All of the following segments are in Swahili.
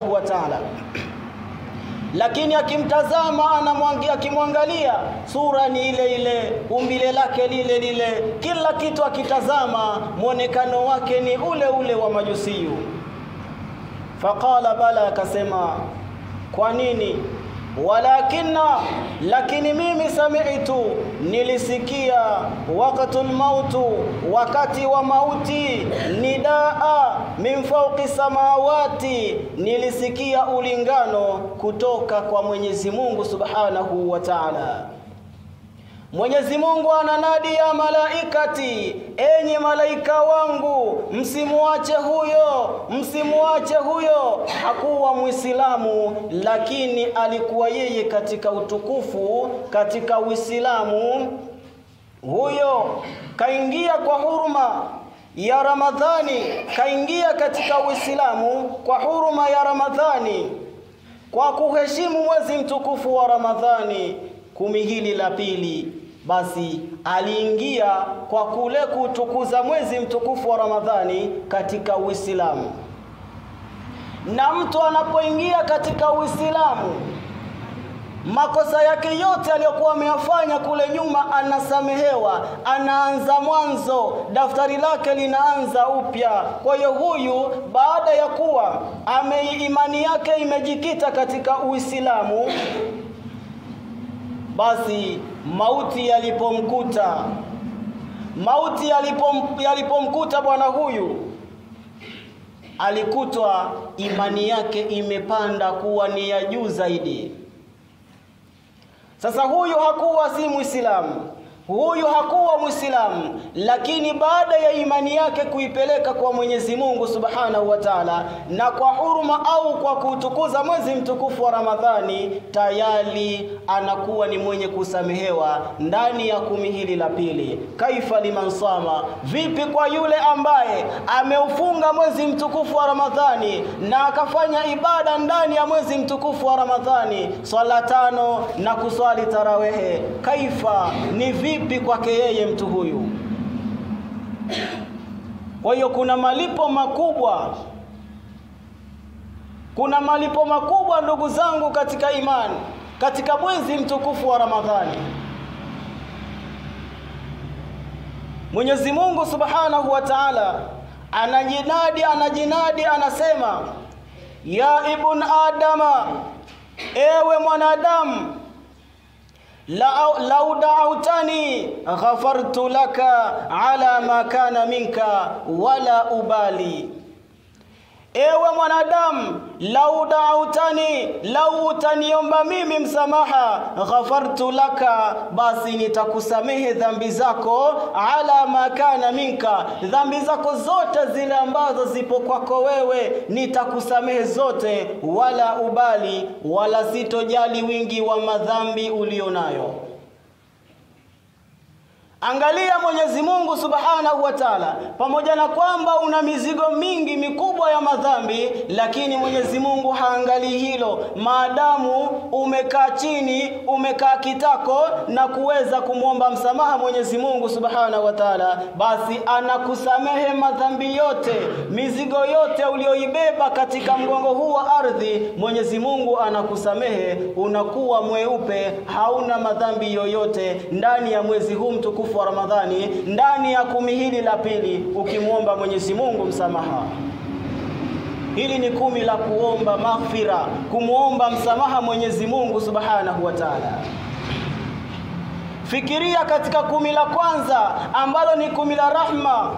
wa ta'ala. Lakini akimtazama akimwangalia sura ni ile ile, umbile lake lile lile, kila kitu akitazama muonekano wake ni ule ule wa majusiyu. Faqala bala, akasema kwa nini? Lakini mimi sami'tu, nilisikia waqtul mautu, wakati wa mauti, nidaa min fawqi samawati, nilisikia ulingano kutoka kwa Mwenyezi Mungu Subhanahu wa Ta'ala. Mwenyezi Mungu ananadi ya malaikati, enyi malaika wangu, msimuache huyo. Hakuwa Muislamu, lakini alikuwa yeye katika utukufu, katika Uislamu. Huyo kaingia kwa huruma ya Ramadhani, kaingia katika Uislamu kwa huruma ya Ramadhani, kwa kuheshimu mwezi mtukufu wa Ramadhani. 10 hili la pili, basi aliingia kwa kule kutukuza mwezi mtukufu wa Ramadhani katika Uislamu. Na mtu anapoingia katika Uislamu, makosa yake yote aliyokuwa ameyafanya kule nyuma anasamehewa, anaanza mwanzo, daftari lake linaanza upya. Kwa hiyo huyu baada ya kuwa imani yake imejikita katika Uislamu, basi mauti yalipomkuta bwana huyu, alikutwa imani yake imepanda kuwa ni ya juu zaidi. Sasa huyu hakuwa si Muislamu, huyu hakuwa Muislamu, lakini baada ya imani yake kuipeleka kwa Mwenyezi Mungu Subhanahu wa Ta'ala, na kwa huruma au kwa kutukuza mwezi mtukufu wa Ramadhani, tayari anakuwa ni mwenye kusamehewa ndani ya 10 hili la pili. Kaifa liman sama, vipi kwa yule ambaye ameufunga mwezi mtukufu wa Ramadhani na akafanya ibada ndani ya mwezi mtukufu wa Ramadhani, swala 5 na kuswali tarawehe. Kaifa, ni vipi kwake yeye mtu huyu? Kwa hiyo kuna malipo makubwa ndugu zangu katika imani, katika mwezi mtukufu wa Ramadhani. Mwenyezi Mungu Subhanahu wa Ta'ala anajinadi anasema, ya ibn adama, ewe mwanadamu, lau da'autani ghafartu laka ala ma kana minka wala ubali. Ewe mwanadamu, lau da'autani, lau utaniomba mimi msamaha, ghafartu laka, basi nitakusamehe dhambi zako, ala ma kana minka, dhambi zako zote zile ambazo zipo kwako wewe nitakusamehe zote, wala ubali, wala sitojali wingi wa madhambi ulionayo. Angalia Mwenyezi Mungu Subhanahu wa Ta'ala, pamoja na kwamba una mizigo mingi mikubwa ya madhambi, lakini Mwenyezi Mungu haangalii hilo. Maadamu umekaa chini, umekaa kitako na kuweza kumwomba msamaha Mwenyezi Mungu Subhanahu wa Ta'ala, basi anakusamehe madhambi yote, mizigo yote ulioibeba katika mgongo huu wa ardhi. Mwenyezi Mungu anakusamehe, unakuwa mweupe, hauna madhambi yoyote ndani ya mwezi huu mtukufu wa Ramadhani, ndani ya 10 hili la pili, ukimwomba Mwenyezi Mungu msamaha. Hili ni 10 la kuomba maghfira, kumuomba msamaha Mwenyezi Mungu Subhanahu wa Ta'ala. Fikiria katika 10 la kwanza ambalo ni 10 la rahma.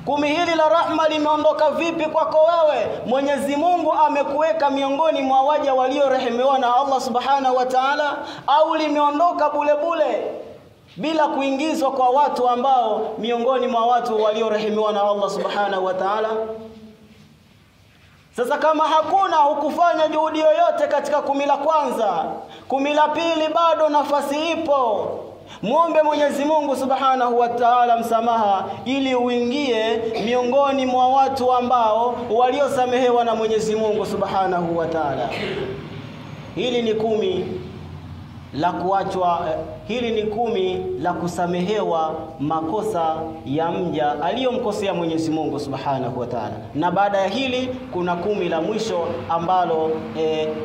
10 hili la rahma limeondoka vipi kwako wewe? Mwenyezi Mungu amekuweka miongoni mwa waja waliorehemewa na Allah Subhanahu wa Ta'ala, au limeondoka bule bila kuingizwa kwa watu ambao miongoni mwa watu waliorehemiwa na Allah Subhanahu wa Ta'ala? Sasa kama hukufanya juhudi yoyote katika 10 la kwanza, 10 la pili bado nafasi ipo. Muombe Mwenyezi Mungu Subhanahu wa Ta'ala msamaha, ili uingie miongoni mwa watu ambao waliosamehewa na Mwenyezi Mungu Subhanahu wa Ta'ala. Hili ni 10 la kuachwa, hili ni 10 la kusamehewa makosa ya mja aliyomkosea Mwenyezi Mungu Subhanahu wa Ta'ala. Na baada ya hili kuna 10 la mwisho ambalo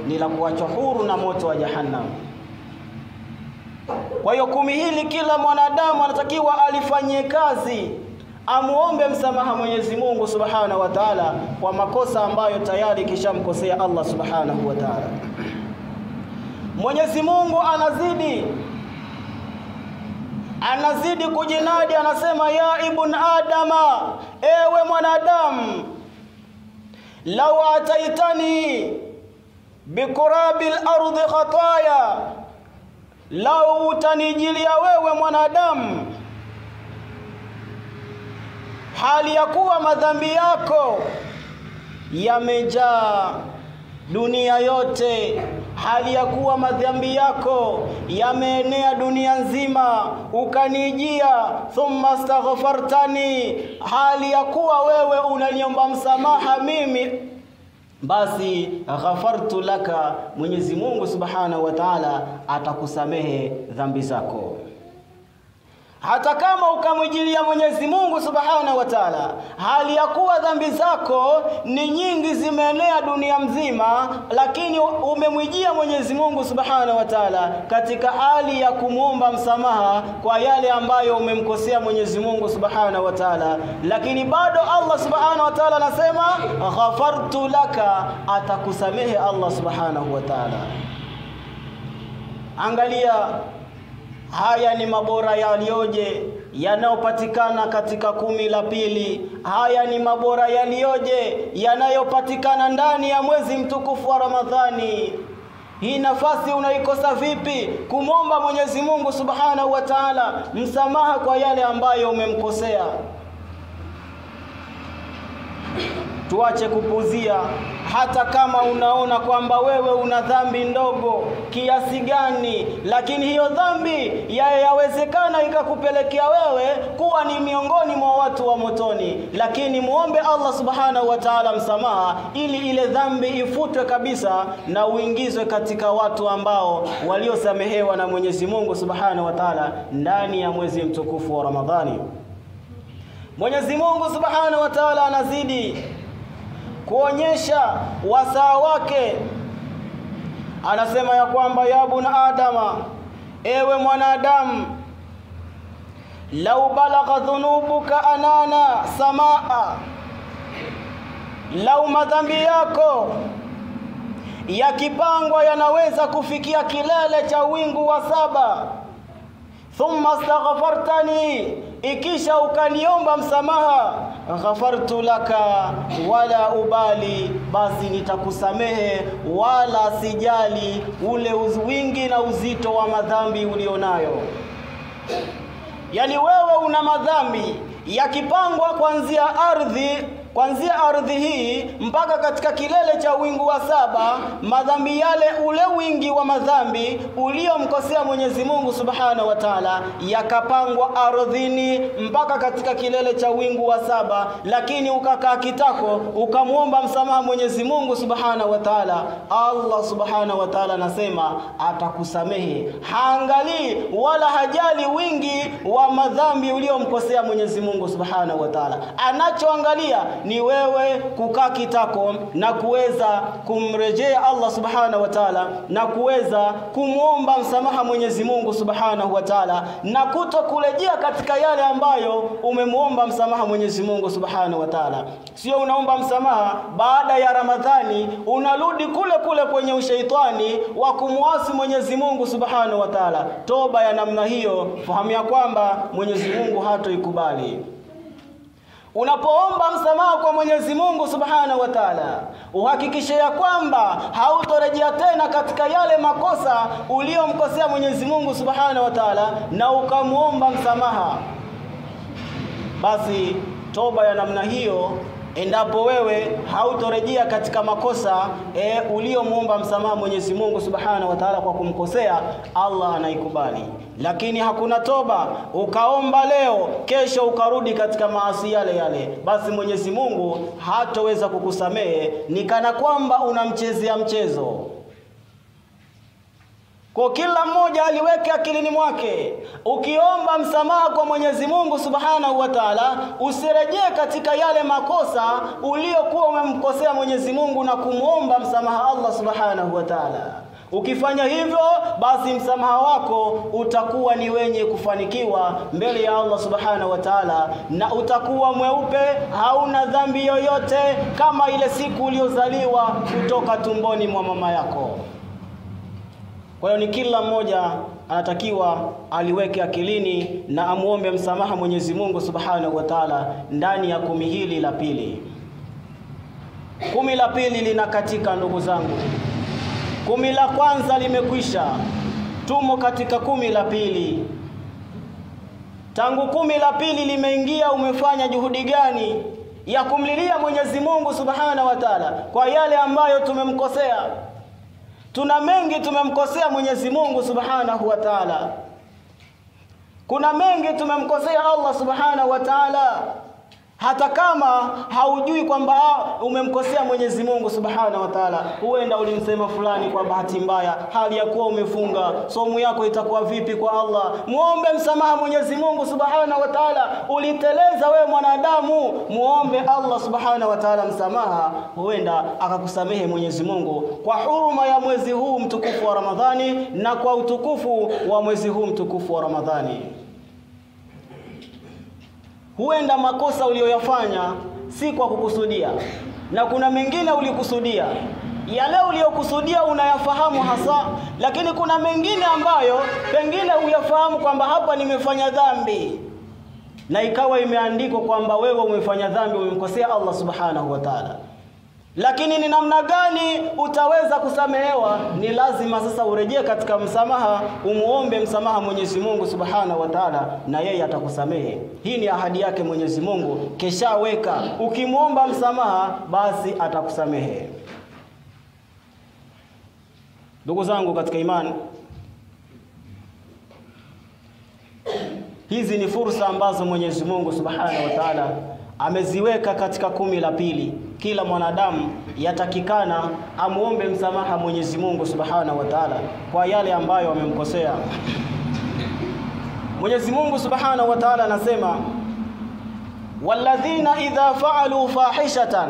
ni la kuachwa huru na moto wa Jahannam. Kwa hiyo 10 hili kila mwanadamu anatakiwa alifanyie kazi, amuombe msamaha Mwenyezi Mungu Subhanahu wa Ta'ala kwa makosa ambayo tayari kishamkosea Allah Subhanahu wa Ta'ala. Mwenyezi Mungu anazidi kujinadi, anasema ya ibn adama, ewe mwanadamu, law ataitani bikurabil ardi khataya, lau utanijilia wewe mwanadamu hali ya kuwa madhambi yako yamejaa dunia yote, hali ya kuwa madhambi yako yameenea dunia nzima, ukanijia thumma astaghfartani, hali ya kuwa wewe unaniomba msamaha mimi, basi ghafartu laka, Mwenyezi Mungu Subhanahu wa Ta'ala atakusamehe dhambi zako. Hata kama ukamjilia Mwenyezi Mungu Subhanahu wa Ta'ala hali ya kuwa dhambi zako ni nyingi, zimeenea dunia mzima, lakini umemwijia Mwenyezi Mungu Subhanahu wa Ta'ala katika hali ya kumuomba msamaha kwa yale ambayo umemkosea Mwenyezi Mungu Subhanahu wa Ta'ala, lakini bado Allah Subhanahu wa Ta'ala anasema ghafartu laka, atakusamehe Allah Subhanahu wa Ta'ala. Angalia, haya ni mabora yalioje yanayopatikana katika 10 la pili. Haya ni mabora yalioje yanayopatikana ndani ya mwezi mtukufu wa Ramadhani. Hii nafasi unaikosa vipi kumomba Mwenyezi Mungu Subhanahu wa Ta'ala msamaha kwa yale ambayo umemkosea? Tuache kupuzia, hata kama unaona kwamba wewe una dhambi ndogo kiasi gani, lakini hiyo dhambi yawezekana ikakupelekea wewe kuwa ni miongoni mwa watu wa motoni, lakini muombe Allah Subhanahu wa Ta'ala msamaha ili ile dhambi ifutwe kabisa na uingizwe katika watu ambao waliosamehewa na Mwenyezi Mungu Subhanahu wa Ta'ala ndani ya mwezi mtukufu wa Ramadhani. Mwenyezi Mungu Subhanahu wa Ta'ala anazidi kuonyesha wasaa wake, anasema ya kwamba ya ibn adama, ewe mwanadamu, lau balagha dhunubuka anana samaa, lau madhambi yako yakipangwa yanaweza kufikia kilele cha wingu wa 7, thumma astaghfartani, ikisha ukaniomba msamaha, ghafartu laka wala ubali, basi nitakusamehe wala sijali ule wingi na uzito wa madhambi ulionayo. Yani wewe una madhambi yakipangwa kuanzia ardhi hii mpaka katika kilele cha wingu wa 7, madhambi yale, ule wingi wa madhambi uliomkosea Mwenyezi Mungu Subhanahu wa Ta'ala yakapangwa ardhini mpaka katika kilele cha wingu wa 7, lakini ukakaa kitako ukamuomba msamaha Mwenyezi Mungu Subhanahu wa Ta'ala, Allah Subhanahu wa Ta'ala anasema atakusamehe. Haangalii wala hajali wingi wa madhambi uliomkosea Mwenyezi Mungu Subhanahu wa Ta'ala, anachoangalia ni wewe kukaa kitako na kuweza kumrejea Allah Subhanahu wa Ta'ala na kuweza kumuomba msamaha Mwenyezi Mungu Subhanahu wa Ta'ala na kutokurejea katika yale ambayo umemuomba msamaha Mwenyezi Mungu Subhanahu wa Ta'ala. Sio unaomba msamaha baada ya Ramadhani unarudi kule kwenye ushaitani wa kumwasi Mwenyezi Mungu Subhanahu wa Ta'ala. Toba ya namna hiyo, fahamu ya kwamba Mwenyezi Mungu hatoikubali. Unapoomba msamaha kwa Mwenyezi Mungu Subhanahu wa Ta'ala, uhakikishe ya kwamba hautorejea tena katika yale makosa uliyomkosea Mwenyezi Mungu Subhanahu wa Ta'ala na ukamuomba msamaha. Basi toba ya namna hiyo, endapo wewe hautorejea katika makosa uliomuomba msamaha Mwenyezi Mungu Subhanahu wa Ta'ala kwa kumkosea, Allah anaikubali. Lakini hakuna toba, ukaomba leo kesho ukarudi katika maasi yale, basi Mwenyezi Mungu hataweza kukusamehe, ni kana kwamba unamchezea mchezo. Kwa kila mmoja aliweke akilini mwake, ukiomba msamaha kwa Mwenyezi Mungu Subhanahu wa Ta'ala, usirejee katika yale makosa uliokuwa umemkosea Mwenyezi Mungu na kumuomba msamaha Allah Subhanahu wa Ta'ala. Ukifanya hivyo, basi msamaha wako utakuwa ni wenye kufanikiwa mbele ya Allah Subhanahu wa Ta'ala, na utakuwa mweupe, hauna dhambi yoyote, kama ile siku uliozaliwa kutoka tumboni mwa mama yako. Kwa hiyo ni kila mmoja anatakiwa aliweke akilini na amuombe msamaha Mwenyezi Mungu Subhanahu wa Ta'ala ndani ya 10 hili la pili. 10 la pili linakatika, ndugu zangu. 10 la kwanza limekwisha, tumo katika 10 la pili. Tangu 10 la pili limeingia, umefanya juhudi gani ya kumlilia Mwenyezi Mungu Subhanahu wa Ta'ala kwa yale ambayo tumemkosea? Tuna mengi tumemkosea Mwenyezi Mungu Subhanahu wa Ta'ala. Kuna mengi tumemkosea Allah Subhanahu wa Ta'ala. Hata kama haujui kwamba umemkosea Mwenyezi Mungu Subhanahu wa Ta'ala, huenda ulimsema fulani kwa bahati mbaya, hali ya kuwa umefunga, somo yako itakuwa vipi kwa Allah? Muombe msamaha Mwenyezi Mungu Subhanahu wa Ta'ala. Uliteleza wewe mwanadamu, muombe Allah Subhanahu wa Ta'ala msamaha, huenda akakusamehe Mwenyezi Mungu kwa huruma ya mwezi huu mtukufu wa Ramadhani na kwa utukufu wa mwezi huu mtukufu wa Ramadhani. Huenda makosa uliyoyafanya si kwa kukusudia, na kuna mengine ulikusudia. Yale uliyokusudia unayafahamu hasa, lakini kuna mengine ambayo pengine uyafahamu kwamba hapa nimefanya dhambi, na ikawa imeandikwa kwamba wewe umefanya dhambi, umemkosea Allah Subhanahu wa Ta'ala. Lakini ni namna gani utaweza kusamehewa? Ni lazima sasa urejee katika msamaha, umuombe msamaha Mwenyezi Mungu Subhanahu wa Ta'ala, na yeye atakusamehe. Hii ni ahadi yake Mwenyezi Mungu, keshaweka. Ukimuomba msamaha, basi atakusamehe. Ndugu zangu katika imani, hizi ni fursa ambazo Mwenyezi Mungu Subhanahu wa Ta'ala ameziweka katika 10 la pili. Kila mwanadamu yatakikana amuombe msamaha Mwenyezi Mungu Subhanahu wa Ta'ala kwa yale ambayo amemkosea. Mwenyezi Mungu Subhanahu wa Ta'ala anasema, walladhina idha fa'alu fahishatan